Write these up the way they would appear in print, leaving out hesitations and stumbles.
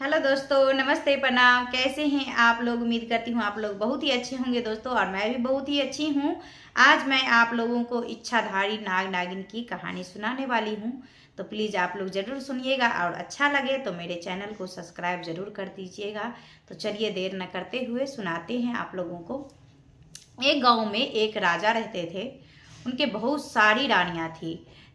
Hello दोस्तों, नमस्ते, प्रणाम। कैसे हैं आप लोग? उम्मीद करती हूँ आप लोग बहुत ही अच्छे होंगे दोस्तों, और मैं भी बहुत ही अच्छी हूँ। आज मैं आप लोगों को इच्छाधारी नाग नागिन की कहानी सुनाने वाली हूँ, तो प्लीज़ आप लोग ज़रूर सुनिएगा और अच्छा लगे तो मेरे चैनल को सब्सक्राइब ज़रूर कर दीजिएगा। तो चलिए देर न करते हुए सुनाते हैं आप लोगों को। एक गांव में एक राजा रहते थे। उनके बहुत सारी रानियां थी,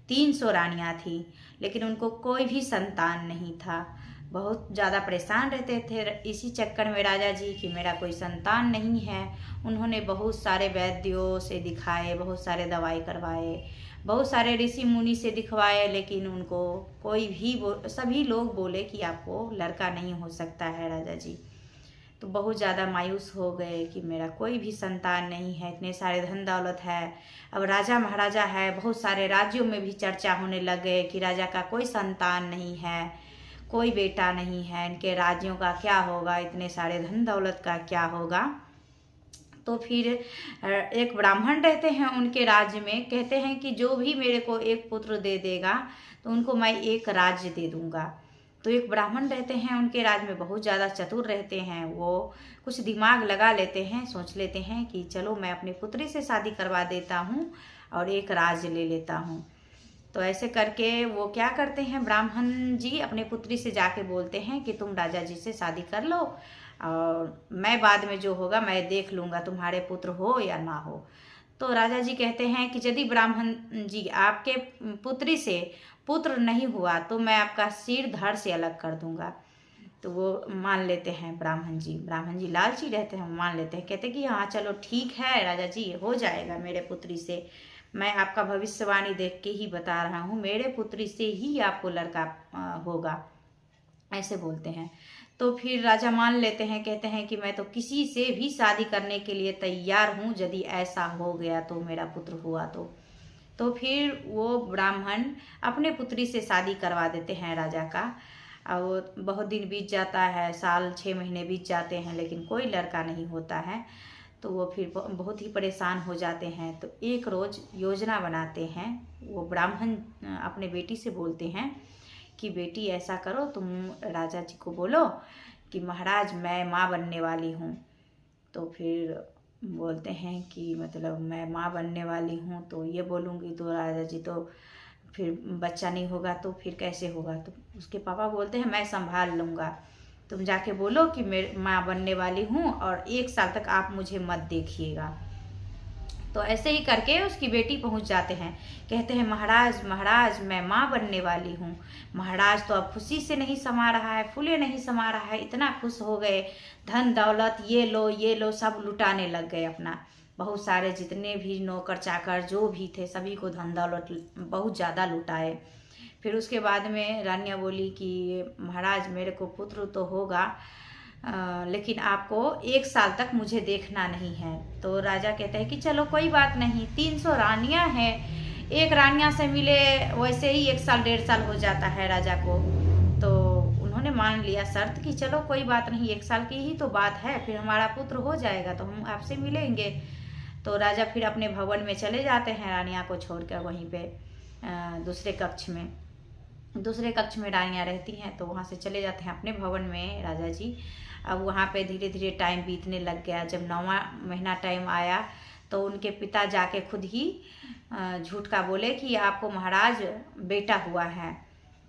300 रानियां थी, लेकिन उनको कोई भी संतान नहीं था। बहुत ज़्यादा परेशान रहते थे इसी चक्कर में राजा जी कि मेरा कोई संतान नहीं है। उन्होंने बहुत सारे वैद्यों से दिखाए, बहुत सारे दवाई करवाए, बहुत सारे ऋषि मुनि से दिखवाए, लेकिन उनको कोई भी सभी लोग बोले कि आपको लड़का नहीं हो सकता है राजा जी। तो बहुत ज़्यादा मायूस हो गए कि मेरा कोई भी संतान नहीं है, इतने सारे धन दौलत है, अब राजा महाराजा है, बहुत सारे राज्यों में भी चर्चा होने लग गए कि राजा का कोई संतान नहीं है, कोई बेटा नहीं है, इनके राज्यों का क्या होगा, इतने सारे धन दौलत का क्या होगा। तो फिर एक ब्राह्मण रहते हैं उनके राज्य में, कहते हैं कि जो भी मेरे को एक पुत्र दे देगा तो उनको मैं एक राज्य दे दूंगा। तो एक ब्राह्मण रहते हैं उनके राज्य में, बहुत ज़्यादा चतुर रहते हैं, वो कुछ दिमाग लगा लेते हैं, सोच लेते हैं कि चलो मैं अपनी पुत्री से शादी करवा देता हूँ और एक राज्य ले लेता हूँ। तो ऐसे करके वो क्या करते हैं, ब्राह्मण जी अपने पुत्री से जाके बोलते हैं कि तुम राजा जी से शादी कर लो और मैं बाद में जो होगा मैं देख लूँगा, तुम्हारे पुत्र हो या ना हो। तो राजा जी कहते हैं कि यदि ब्राह्मण जी आपके पुत्री से पुत्र नहीं हुआ तो मैं आपका सिर धड़ से अलग कर दूंगा। तो वो मान लेते हैं ब्राह्मण जी लालची रहते हैं, मान लेते हैं, कहते हैं कि हाँ चलो ठीक है राजा जी, हो जाएगा मेरे पुत्री से, मैं आपका भविष्यवाणी देख के ही बता रहा हूँ, मेरे पुत्री से ही आपको लड़का होगा, ऐसे बोलते हैं। तो फिर राजा मान लेते हैं, कहते हैं कि मैं तो किसी से भी शादी करने के लिए तैयार हूँ, यदि ऐसा हो गया तो मेरा पुत्र हुआ तो फिर वो ब्राह्मण अपने पुत्री से शादी करवा देते हैं राजा का। और बहुत दिन बीत जाता है, साल 6 महीने बीत जाते हैं, लेकिन कोई लड़का नहीं होता है। तो वो फिर बहुत ही परेशान हो जाते हैं। तो एक रोज़ योजना बनाते हैं, वो ब्राह्मण अपने बेटी से बोलते हैं कि बेटी ऐसा करो, तुम राजा जी को बोलो कि महाराज मैं माँ बनने वाली हूँ। तो फिर बोलते हैं कि मतलब मैं माँ बनने वाली हूँ तो ये बोलूँगी तो राजा जी तो फिर बच्चा नहीं होगा तो फिर कैसे होगा। तो उसके पापा बोलते हैं मैं संभाल लूँगा, तुम जाके बोलो कि मैं माँ बनने वाली हूँ और 1 साल तक आप मुझे मत देखिएगा। तो ऐसे ही करके उसकी बेटी पहुंच जाते हैं, कहते हैं महाराज महाराज मैं माँ बनने वाली हूँ। महाराज तो अब खुशी से नहीं समा रहा है, फूले नहीं समा रहा है, इतना खुश हो गए, धन दौलत ये लो सब लुटाने लग गए अपना। बहुत सारे जितने भी नौकर चाकर जो भी थे सभी को धन दौलत बहुत ज़्यादा लुटाए। फिर उसके बाद में रानियाँ बोली कि महाराज मेरे को पुत्र तो होगा, लेकिन आपको 1 साल तक मुझे देखना नहीं है। तो राजा कहते हैं कि चलो कोई बात नहीं, 300 रानियां हैं, एक रानियां से मिले वैसे ही 1 साल 1.5 साल हो जाता है राजा को। तो उन्होंने मान लिया शर्त कि चलो कोई बात नहीं, 1 साल की ही तो बात है, फिर हमारा पुत्र हो जाएगा तो हम आपसे मिलेंगे। तो राजा फिर अपने भवन में चले जाते हैं रानियां को छोड़कर, वहीं पे दूसरे कक्ष में रानियाँ रहती हैं, तो वहाँ से चले जाते हैं अपने भवन में राजा जी। अब वहाँ पे धीरे धीरे टाइम बीतने लग गया। जब 9वां महीना टाइम आया तो उनके पिता जाके खुद ही झूठ का बोले कि आपको महाराज बेटा हुआ है।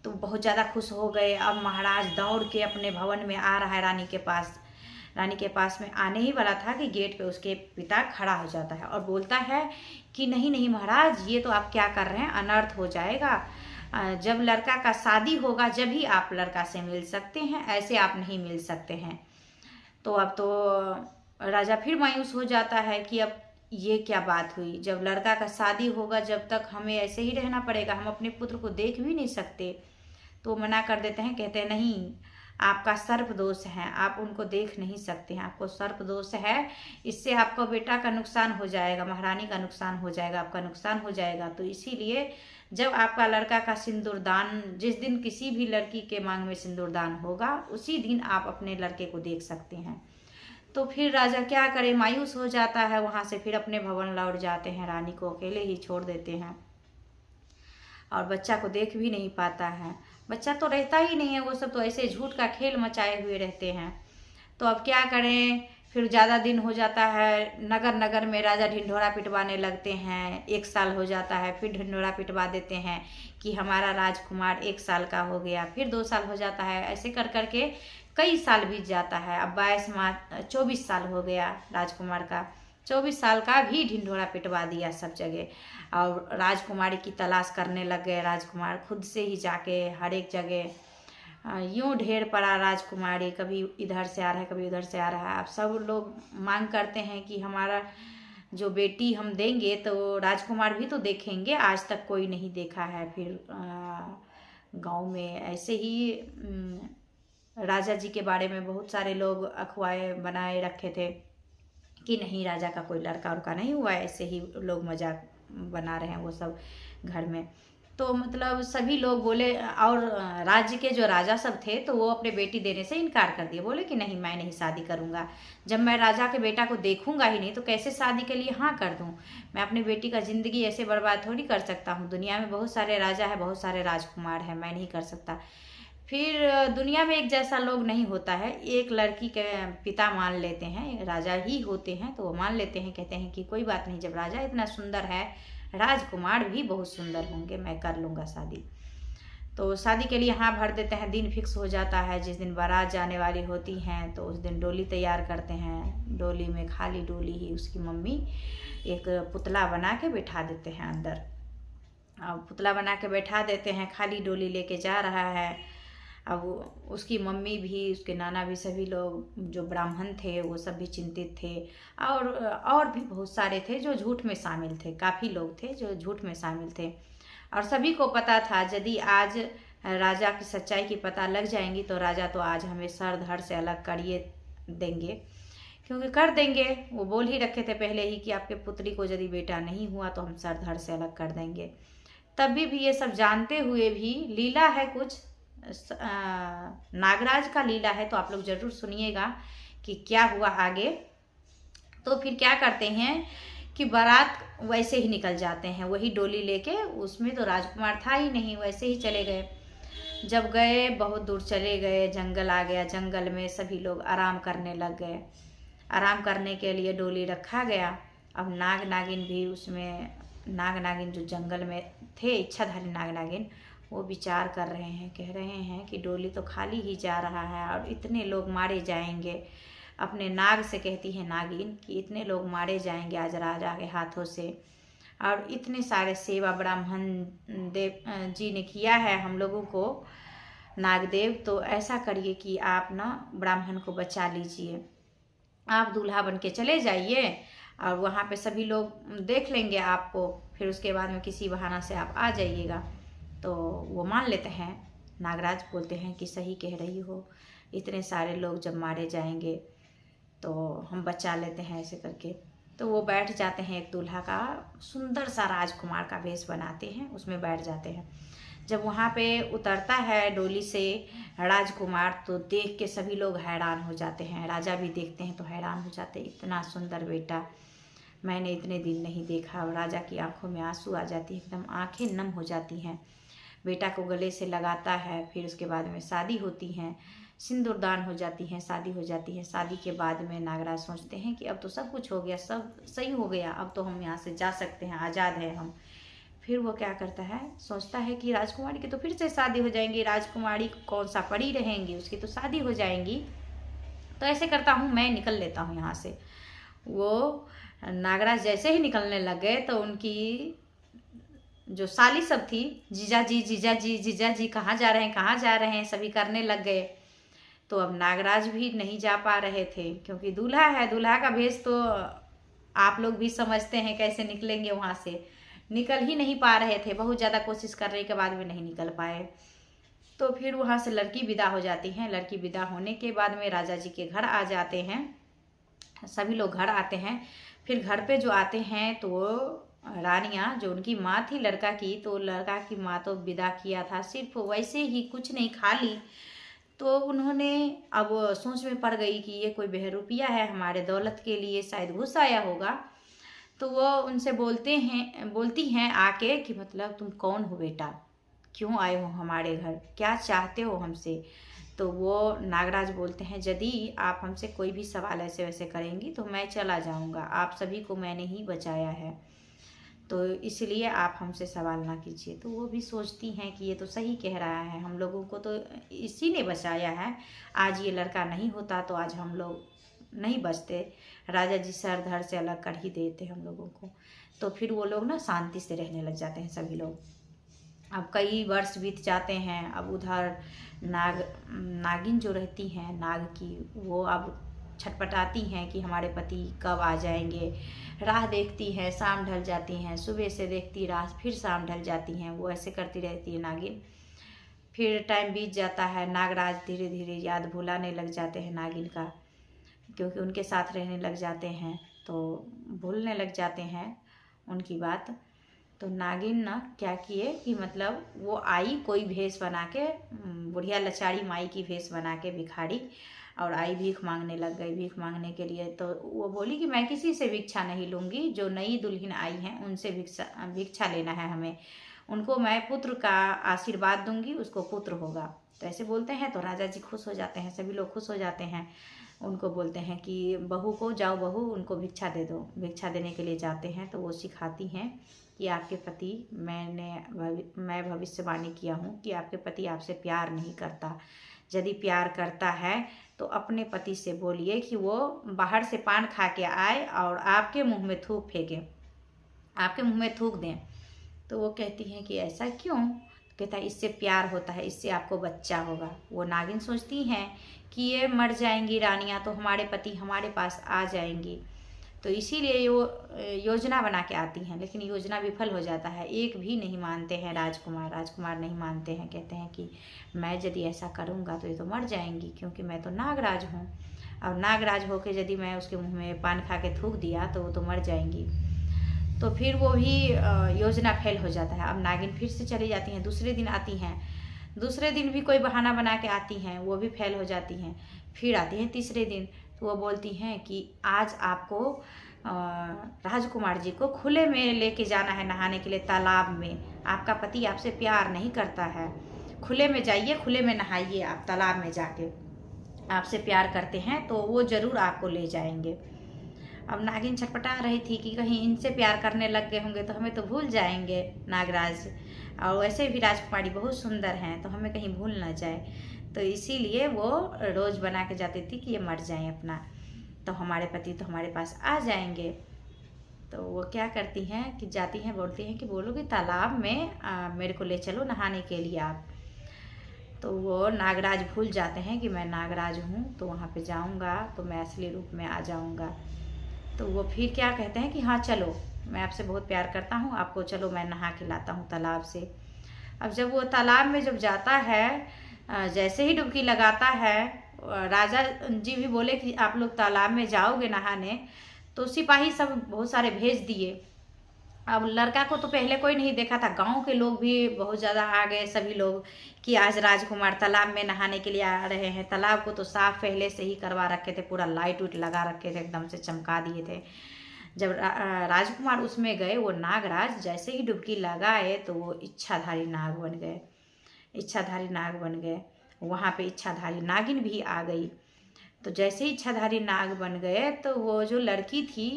तो बहुत ज़्यादा खुश हो गए। अब महाराज दौड़ के अपने भवन में आ रहा है रानी के पास में आने ही वाला था कि गेट पे उसके पिता खड़ा हो जाता है और बोलता है कि नहीं नहीं महाराज, ये तो आप क्या कर रहे हैं, अनर्थ हो जाएगा, जब लड़का का शादी होगा जब ही आप लड़का से मिल सकते हैं, ऐसे आप नहीं मिल सकते हैं। तो अब तो राजा फिर मायूस हो जाता है कि अब ये क्या बात हुई, जब लड़का का शादी होगा जब तक हमें ऐसे ही रहना पड़ेगा, हम अपने पुत्र को देख भी नहीं सकते। तो मना कर देते हैं, कहते हैं नहीं, आपका सर्प दोष है, आप उनको देख नहीं सकते हैं, आपको सर्प दोष है, इससे आपको बेटा का नुकसान हो जाएगा, महारानी का नुकसान हो जाएगा, आपका नुकसान हो जाएगा। तो इसीलिए जब आपका लड़का का सिंदूरदान, जिस दिन किसी भी लड़की के मांग में सिंदूरदान होगा उसी दिन आप अपने लड़के को देख सकते हैं। तो फिर राजा क्या करे, मायूस हो जाता है, वहाँ से फिर अपने भवन लौट जाते हैं, रानी को अकेले ही छोड़ देते हैं और बच्चा को देख भी नहीं पाता है। बच्चा तो रहता ही नहीं है, वो सब तो ऐसे झूठ का खेल मचाए हुए रहते हैं। तो अब क्या करें, फिर ज़्यादा दिन हो जाता है, नगर नगर में राजा ढिंढोरा पिटवाने लगते हैं। 1 साल हो जाता है, फिर ढिंढोरा पिटवा देते हैं कि हमारा राजकुमार 1 साल का हो गया। फिर 2 साल हो जाता है, ऐसे कर करके कई साल बीत जाता है। अब 24 साल हो गया राजकुमार का। 24 साल का भी ढिंढोरा पिटवा दिया सब जगह, और राजकुमारी की तलाश करने लग गए। राजकुमार खुद से ही जाके हर एक जगह यूं ढेर पड़ा राजकुमारी, कभी इधर से आ रहा है, कभी उधर से आ रहा है। अब सब लोग मांग करते हैं कि हमारा जो बेटी हम देंगे तो राजकुमार भी तो देखेंगे, आज तक कोई नहीं देखा है। फिर गांव में ऐसे ही राजा जी के बारे में बहुत सारे लोग अफवाहें बनाए रखे थे कि नहीं, राजा का कोई लड़का उड़का नहीं हुआ है, ऐसे ही लोग मजाक बना रहे हैं वो सब घर में। तो मतलब सभी लोग बोले, और राज्य के जो राजा सब थे तो वो अपने बेटी देने से इनकार कर दिए। बोले कि नहीं, मैं नहीं शादी करूंगा, जब मैं राजा के बेटा को देखूंगा ही नहीं तो कैसे शादी के लिए हाँ कर दूं। मैं अपनी बेटी का ज़िंदगी ऐसे बर्बाद थोड़ी कर सकता हूँ। दुनिया में बहुत सारे राजा है, बहुत सारे राजकुमार हैं, मैं नहीं कर सकता। फिर दुनिया में एक जैसा लोग नहीं होता है। एक लड़की के पिता मान लेते हैं, राजा ही होते हैं, तो वो मान लेते हैं, कहते हैं कि कोई बात नहीं, जब राजा इतना सुंदर है, राजकुमार भी बहुत सुंदर होंगे, मैं कर लूँगा शादी। तो शादी के लिए हाँ भर देते हैं। दिन फिक्स हो जाता है, जिस दिन बारात जाने वाली होती हैं तो उस दिन डोली तैयार करते हैं। डोली में, खाली डोली ही, उसकी मम्मी एक पुतला बना के बैठा देते हैं अंदर। अब पुतला बना के बैठा देते हैं, खाली डोली लेके जा रहा है। अब उसकी मम्मी भी, उसके नाना भी, सभी लोग जो ब्राह्मण थे वो सब भी चिंतित थे, और भी बहुत सारे थे जो झूठ में शामिल थे। काफ़ी लोग थे जो झूठ में शामिल थे, और सभी को पता था यदि आज राजा की सच्चाई की पता लग जाएंगी तो राजा तो आज हमें सर धड़ से अलग करिए देंगे, क्योंकि कर देंगे। वो बोल ही रखे थे पहले ही कि आपके पुत्री को यदि बेटा नहीं हुआ तो हम सर धड़ से अलग कर देंगे। तभी भी ये सब जानते हुए भी, लीला है कुछ, नागराज का लीला है, तो आप लोग जरूर सुनिएगा कि क्या हुआ आगे। तो फिर क्या करते हैं कि बारात वैसे ही निकल जाते हैं, वही डोली लेके। उसमें तो राजकुमार था ही नहीं, वैसे ही चले गए। जब गए, बहुत दूर चले गए, जंगल आ गया। जंगल में सभी लोग आराम करने लग गए। आराम करने के लिए डोली रखा गया। अब नाग नागिन भी उसमें, नाग नागिन जो जंगल में थे, इच्छाधारी नाग नागिन, वो विचार कर रहे हैं, कह रहे हैं कि डोली तो खाली ही जा रहा है और इतने लोग मारे जाएंगे। अपने नाग से कहती है नागिन कि इतने लोग मारे जाएंगे आज राजा के हाथों से, और इतने सारे सेवा ब्राह्मण देव जी ने किया है हम लोगों को, नागदेव, तो ऐसा करिए कि आप ना ब्राह्मण को बचा लीजिए। आप दूल्हा बन के चले जाइए और वहाँ पे सभी लोग देख लेंगे आपको, फिर उसके बाद में किसी बहाना से आप आ जाइएगा। तो वो मान लेते हैं। नागराज बोलते हैं कि सही कह रही हो, इतने सारे लोग जब मारे जाएंगे तो हम बचा लेते हैं, ऐसे करके। तो वो बैठ जाते हैं, एक दूल्हा का सुंदर सा राजकुमार का वेश बनाते हैं, उसमें बैठ जाते हैं। जब वहाँ पे उतरता है डोली से राजकुमार, तो देख के सभी लोग हैरान हो जाते हैं। राजा भी देखते हैं तो हैरान हो जाते हैं, इतना सुंदर बेटा मैंने इतने दिन नहीं देखा। और राजा की आंखों में आंसू आ जाती है, एकदम आंखें नम हो जाती हैं। बेटा को गले से लगाता है, फिर उसके बाद में शादी होती है, सिंदूरदान हो जाती है, शादी हो जाती है। शादी के बाद में नागराज सोचते हैं कि अब तो सब कुछ हो गया, सब सही हो गया, अब तो हम यहाँ से जा सकते हैं, आज़ाद है हम। फिर वो क्या करता है, सोचता है कि राजकुमारी की तो फिर से शादी हो जाएंगी, राजकुमारी कौन सा पड़ी रहेंगी, उसकी तो शादी हो जाएंगी। तो ऐसे करता हूँ, मैं निकल लेता हूँ यहाँ से। वो नागराज जैसे ही निकलने लग गए तो उनकी जो साली सब थी, जीजा जी जीजा जी जीजा जी, कहाँ जा रहे हैं, कहाँ जा रहे हैं, सभी करने लग गए। तो अब नागराज भी नहीं जा पा रहे थे, क्योंकि दूल्हा है, दूल्हा का भेष तो आप लोग भी समझते हैं कैसे निकलेंगे वहाँ से। निकल ही नहीं पा रहे थे, बहुत ज़्यादा कोशिश करने के बाद भी नहीं निकल पाए। तो फिर वहाँ से लड़की विदा हो जाती है। लड़की विदा होने के बाद में राजा जी के घर आ जाते हैं, सभी लोग घर आते हैं। फिर घर पे जो आते हैं तो रानियाँ, जो उनकी माँ थी लड़का की, तो लड़का की माँ तो विदा किया था, सिर्फ वैसे ही, कुछ नहीं खा ली। तो उन्होंने अब सोच में पड़ गई कि ये कोई बहरूपिया है, हमारे दौलत के लिए शायद घुस आया होगा। तो वो उनसे बोलती हैं आके कि मतलब तुम कौन हो बेटा, क्यों आए हो हमारे घर, क्या चाहते हो हमसे। तो वो नागराज बोलते हैं, यदि आप हमसे कोई भी सवाल ऐसे वैसे करेंगी तो मैं चला जाऊंगा, आप सभी को मैंने ही बचाया है, तो इसलिए आप हमसे सवाल ना कीजिए। तो वो भी सोचती हैं कि ये तो सही कह रहा है, हम लोगों को तो इसी ने बचाया है, आज ये लड़का नहीं होता तो आज हम लोग नहीं बचते, राजा जी सर धड़ से अलग कर ही देते हम लोगों को। तो फिर वो लोग ना शांति से रहने लग जाते हैं सभी लोग। अब कई वर्ष बीत जाते हैं। अब उधर नागिन जो रहती हैं नाग की, वो अब छटपटाती हैं कि हमारे पति कब आ जाएंगे। राह देखती है, शाम ढल जाती हैं, सुबह से देखती राह, फिर शाम ढल जाती हैं, वो ऐसे करती रहती है नागिन। फिर टाइम बीत जाता है, नागराज धीरे धीरे याद भुलाने लग जाते हैं नागिन का, क्योंकि उनके साथ रहने लग जाते हैं तो भूलने लग जाते हैं उनकी बात। तो नागिन ना क्या किए कि मतलब वो आई कोई भेष बना के, बुढ़िया लचारी माई की भेष बना के भिखारी, और आई भीख मांगने लग गई। भीख मांगने के लिए तो वो बोली कि मैं किसी से भिक्षा नहीं लूँगी, जो नई दुल्हन आई हैं उनसे भिक्षा लेना है हमें, उनको मैं पुत्र का आशीर्वाद दूंगी, उसको पुत्र होगा। तो ऐसे बोलते हैं तो राजा जी खुश हो जाते हैं, सभी लोग खुश हो जाते हैं। उनको बोलते हैं कि बहू को, जाओ बहू उनको भिक्षा दे दो। भिक्षा देने के लिए जाते हैं तो वो सिखाती हैं कि आपके पति, मैं भविष्यवाणी किया हूँ कि आपके पति आपसे प्यार नहीं करता, यदि प्यार करता है तो अपने पति से बोलिए कि वो बाहर से पान खा के आए और आपके मुंह में थूक फेंके, आपके मुंह में थूक दें। तो वो कहती हैं कि ऐसा क्यों। तो कहता है इससे प्यार होता है, इससे आपको बच्चा होगा। वो नागिन सोचती हैं कि ये मर जाएंगी रानियां तो हमारे पति हमारे पास आ जाएंगी, तो इसीलिए वो योजना बना के आती हैं, लेकिन योजना विफल हो जाता है। एक भी नहीं मानते हैं राजकुमार नहीं मानते हैं, कहते हैं कि मैं यदि ऐसा करूँगा तो ये तो मर जाएंगी, क्योंकि मैं तो नागराज हूँ, और नागराज होकर यदि मैं उसके मुँह में पान खा के थूक दिया तो वो तो मर जाएंगी। तो फिर वो भी योजना फेल हो जाता है। अब नागिन फिर से चली जाती हैं, दूसरे दिन आती हैं, दूसरे दिन भी कोई बहाना बना के आती हैं, वो भी फेल हो जाती हैं। फिर आती हैं तीसरे दिन, तो वो बोलती हैं कि आज आपको राजकुमार जी को खुले में लेके जाना है नहाने के लिए तालाब में, आपका पति आपसे प्यार नहीं करता है, खुले में जाइए, खुले में नहाइए, आप तालाब में जाके आपसे प्यार करते हैं तो वो ज़रूर आपको ले जाएंगे। अब नागिन छटपटा रही थी कि कहीं इनसे प्यार करने लग गए होंगे तो हमें तो भूल जाएंगे नागराज, और वैसे भी राजकुमारी बहुत सुंदर हैं तो हमें कहीं भूल ना जाए, तो इसीलिए वो रोज़ बना के जाती थी कि ये मर जाएं अपना, तो हमारे पति तो हमारे पास आ जाएंगे। तो वो क्या करती हैं कि जाती हैं, बोलती हैं कि बोलो कि तालाब में मेरे को ले चलो नहाने के लिए आप। तो वो नागराज भूल जाते हैं कि मैं नागराज हूँ, तो वहाँ पे जाऊँगा तो मैं असली रूप में आ जाऊँगा। तो वो फिर क्या कहते हैं कि हाँ चलो, मैं आपसे बहुत प्यार करता हूँ, आपको चलो मैं नहा के लाता हूँ तालाब से। अब जब वो तालाब में जब जाता है, जैसे ही डुबकी लगाता है, राजा जी भी बोले कि आप लोग तालाब में जाओगे नहाने, तो सिपाही सब बहुत सारे भेज दिए। अब लड़का को तो पहले कोई नहीं देखा था, गांव के लोग भी बहुत ज़्यादा आ गए सभी लोग कि आज राजकुमार तालाब में नहाने के लिए आ रहे हैं। तालाब को तो साफ पहले से ही करवा रखे थे, पूरा लाइट उइट लगा रखे थे, एकदम से चमका दिए थे। जब राजकुमार उसमें गए, वो नागराज जैसे ही डुबकी लगाए तो वो इच्छाधारी नाग बन गए, इच्छाधारी नाग बन गए। वहाँ पे इच्छाधारी नागिन भी आ गई। तो जैसे ही इच्छाधारी नाग बन गए तो वो जो लड़की थी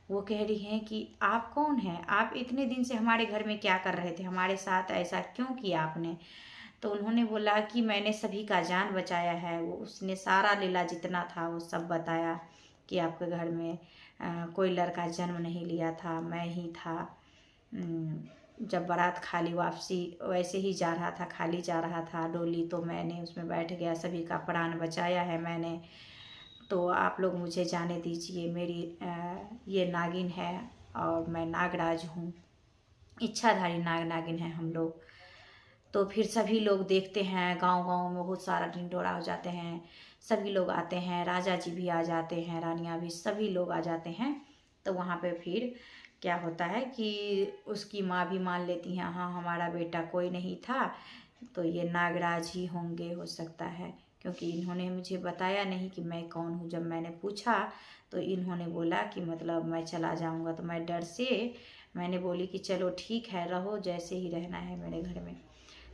वो कह रही है कि आप कौन हैं, आप इतने दिन से हमारे घर में क्या कर रहे थे, हमारे साथ ऐसा क्यों किया आपने। तो उन्होंने बोला कि मैंने सभी का जान बचाया है। वो उसने सारा लीला जितना था वो सब बताया कि आपके घर में कोई लड़का जन्म नहीं लिया था, मैं ही था। जब बारात खाली वापसी वैसे ही जा रहा था, खाली जा रहा था डोली, तो मैंने उसमें बैठ गया, सभी का प्राण बचाया है मैंने। तो आप लोग मुझे जाने दीजिए, मेरी ये नागिन है और मैं नागराज हूँ, इच्छाधारी नागिन है हम लोग। तो फिर सभी लोग देखते हैं, गांव-गांव में बहुत सारा ढिंढोरा हो जाते हैं, सभी लोग आते हैं, राजा जी भी आ जाते हैं, रानियाँ भी, सभी लोग आ जाते हैं। तो वहाँ पे फिर क्या होता है कि उसकी माँ भी मान लेती हैं, हाँ हमारा बेटा कोई नहीं था, तो ये नागराज ही होंगे, हो सकता है, क्योंकि इन्होंने मुझे बताया नहीं कि मैं कौन हूँ। जब मैंने पूछा तो इन्होंने बोला कि मतलब मैं चला जाऊँगा, तो मैं डर से मैंने बोली कि चलो ठीक है, रहो जैसे ही रहना है मेरे घर में।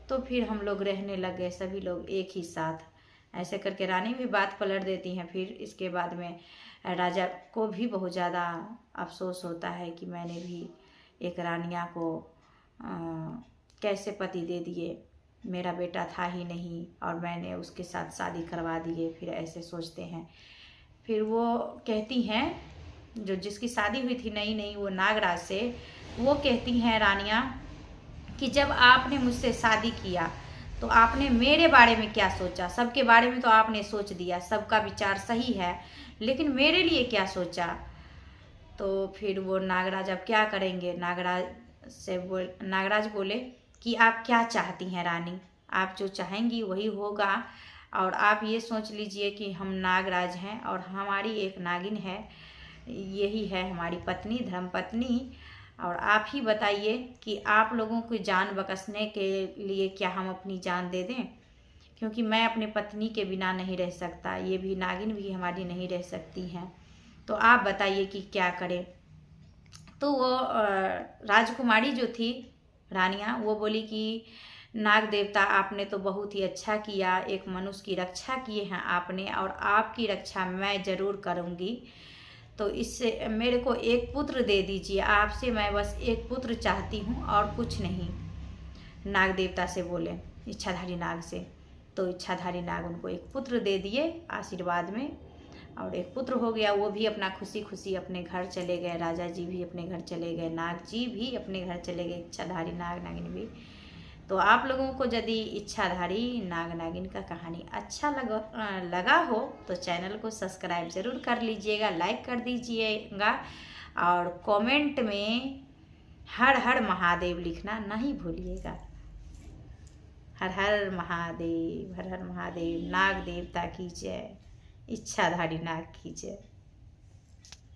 तो फिर हम लोग रहने लग गए सभी लोग एक ही साथ। ऐसे करके रानी भी बात पलट देती हैं। फिर इसके बाद में राजा को भी बहुत ज़्यादा अफसोस होता है कि मैंने भी एक रानिया को कैसे पति दे दिए, मेरा बेटा था ही नहीं और मैंने उसके साथ शादी करवा दिए। फिर ऐसे सोचते हैं। फिर वो कहती हैं, जो जिसकी शादी हुई थी नई नई, वो नागराज से, वो कहती हैं रानियाँ कि जब आपने मुझसे शादी किया तो आपने मेरे बारे में क्या सोचा? सबके बारे में तो आपने सोच दिया, सबका विचार सही है, लेकिन मेरे लिए क्या सोचा? तो फिर वो नागराज अब क्या करेंगे? नागराज बोले कि आप क्या चाहती हैं रानी? आप जो चाहेंगी वही होगा। और आप ये सोच लीजिए कि हम नागराज हैं और हमारी एक नागिन है, यही है हमारी पत्नी, धर्मपत्नी। और आप ही बताइए कि आप लोगों को जान बख्शने के लिए क्या हम अपनी जान दे दें? क्योंकि मैं अपने पत्नी के बिना नहीं रह सकता, ये भी नागिन भी हमारी नहीं रह सकती हैं। तो आप बताइए कि क्या करें? तो वो राजकुमारी जो थी रानियाँ, वो बोली कि नाग देवता, आपने तो बहुत ही अच्छा किया, एक मनुष्य की रक्षा किए हैं आपने, और आपकी रक्षा मैं ज़रूर करूँगी। तो इससे मेरे को एक पुत्र दे दीजिए, आपसे मैं बस एक पुत्र चाहती हूँ और कुछ नहीं। नाग देवता से बोले, इच्छाधारी नाग से। तो इच्छाधारी नाग उनको एक पुत्र दे दिए आशीर्वाद में, और एक पुत्र हो गया। वो भी अपना खुशी खुशी अपने घर चले गए। राजा जी भी अपने घर चले गए, नाग जी भी अपने घर चले गए, इच्छाधारी नाग नागिन भी। तो आप लोगों को यदि इच्छाधारी नाग नागिन का कहानी अच्छा लगा हो तो चैनल को सब्सक्राइब ज़रूर कर लीजिएगा, लाइक कर दीजिएगा, और कमेंट में हर हर महादेव लिखना नहीं भूलिएगा। हर हर महादेव, हर हर महादेव। नाग देवता की जय, इच्छाधारी नाग की जय।